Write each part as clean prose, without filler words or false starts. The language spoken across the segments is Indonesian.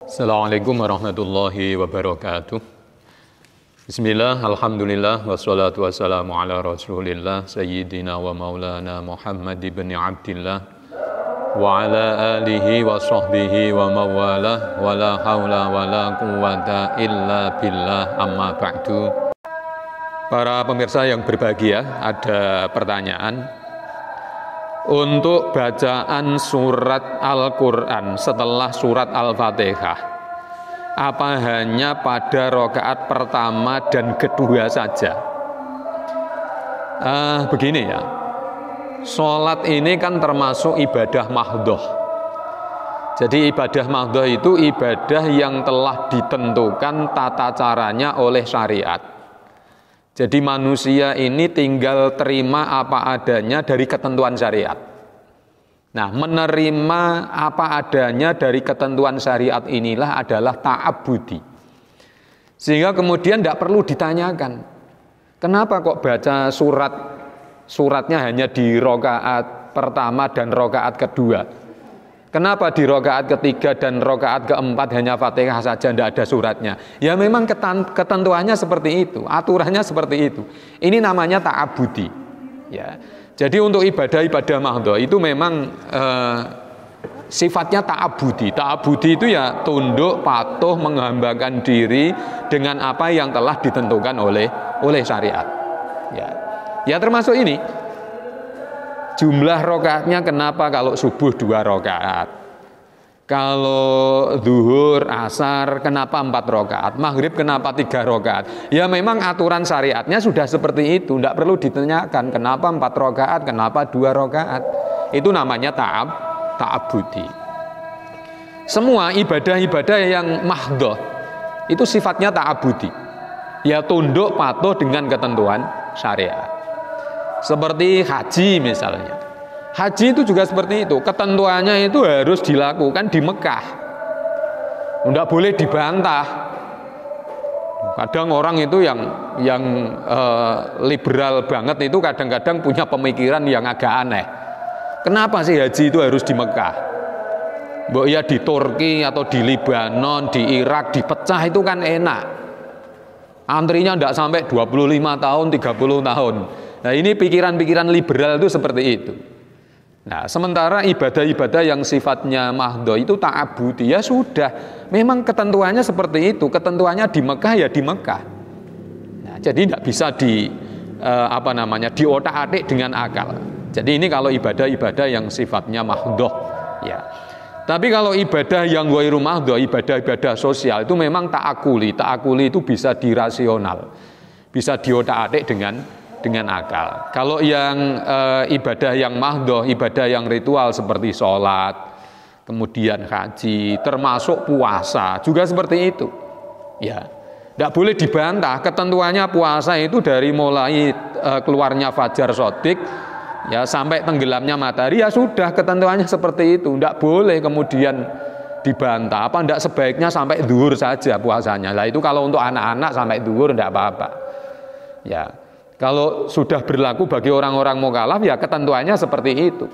Assalamualaikum warahmatullahi wabarakatuh. Bismillah, alhamdulillah, wassalatu wassalamu ala rasulillah Sayyidina wa maulana Muhammad ibn Abdillah wa ala alihi wa sahbihi wa mawalah wa la hawla wa la quwata illa billah amma ba'du. Para pemirsa yang berbahagia, ada pertanyaan. Untuk bacaan surat Al-Quran setelah surat Al-Fatihah, apa hanya pada rakaat pertama dan kedua saja? Begini ya, sholat ini kan termasuk ibadah mahdhoh. Jadi ibadah mahdhoh itu ibadah yang telah ditentukan tata caranya oleh syariat. Jadi manusia ini tinggal terima apa adanya dari ketentuan syariat. Nah, menerima apa adanya dari ketentuan syariat inilah adalah ta'abbudi. Sehingga kemudian tidak perlu ditanyakan, kenapa kok baca suratnya hanya di rakaat pertama dan rakaat kedua? Kenapa di rakaat ketiga dan rakaat keempat hanya Fatihah saja, tidak ada suratnya? Ya memang ketentuannya seperti itu, aturannya seperti itu. Ini namanya ta'abbudi. Ya. Jadi untuk ibadah-ibadah mahdhoh itu memang sifatnya ta'abbudi. Ta'abbudi itu ya tunduk, patuh, menghambakan diri dengan apa yang telah ditentukan oleh syariat. Ya termasuk ini. Jumlah rokaatnya kenapa kalau subuh 2 rokaat, kalau zuhur, asar kenapa 4 rokaat, maghrib kenapa 3 rokaat? Ya memang aturan syariatnya sudah seperti itu, tidak perlu ditanyakan kenapa 4 rokaat, kenapa 2 rokaat. Itu namanya ta'abbudi. Semua ibadah-ibadah yang mahdhoh itu sifatnya ta'abbudi. Ya tunduk patuh dengan ketentuan syariat. Seperti haji misalnya. Haji itu juga seperti itu. Ketentuannya itu harus dilakukan di Mekah. Tidak boleh dibantah. Kadang orang itu yang liberal banget itu kadang-kadang punya pemikiran yang agak aneh. Kenapa sih haji itu harus di Mekah? Mbok ya di Turki atau di Libanon, di Irak dipecah itu kan enak. Antrinya tidak sampai 25 tahun, 30 tahun. Nah ini pikiran-pikiran liberal itu seperti itu. Nah sementara ibadah-ibadah yang sifatnya mahdhoh itu ta'abbudi, ya sudah. Memang ketentuannya seperti itu. Ketentuannya di Mekah ya di Mekah. Nah, jadi tidak bisa diotak-atik dengan akal. Jadi ini kalau ibadah-ibadah yang sifatnya mahdhoh. Ya. Tapi kalau ibadah yang ghairu mahdhoh, ibadah-ibadah sosial itu memang ta'akuli. Ta'akuli itu bisa dirasional, bisa diotak-atik dengan akal. Kalau yang ibadah yang mahdhoh, ibadah yang ritual seperti sholat, kemudian haji, termasuk puasa juga seperti itu. Ya, tidak boleh dibantah. Ketentuannya puasa itu dari mulai keluarnya fajar shodiq ya sampai tenggelamnya matahari, ya sudah ketentuannya seperti itu. Tidak boleh kemudian dibantah. Apa tidak sebaiknya sampai zuhur saja puasanya? Lah itu kalau untuk anak-anak sampai zuhur tidak apa-apa. Ya. Kalau sudah berlaku bagi orang-orang mukallaf ya ketentuannya seperti itu.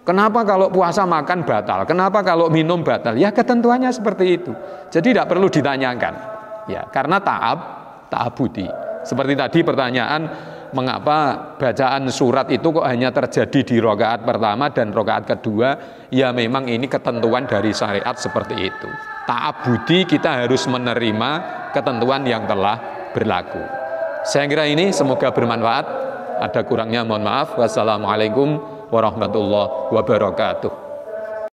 Kenapa kalau puasa makan batal? Kenapa kalau minum batal? Ya ketentuannya seperti itu. Jadi tidak perlu ditanyakan. Ya, karena ta'abbudi. Seperti tadi pertanyaan, mengapa bacaan surat itu kok hanya terjadi di rakaat pertama dan rakaat kedua? Ya memang ini ketentuan dari syariat seperti itu. Ta'abbudi, kita harus menerima ketentuan yang telah berlaku. Saya kira ini semoga bermanfaat. Ada kurangnya mohon maaf. Wassalamualaikum warahmatullahi wabarakatuh.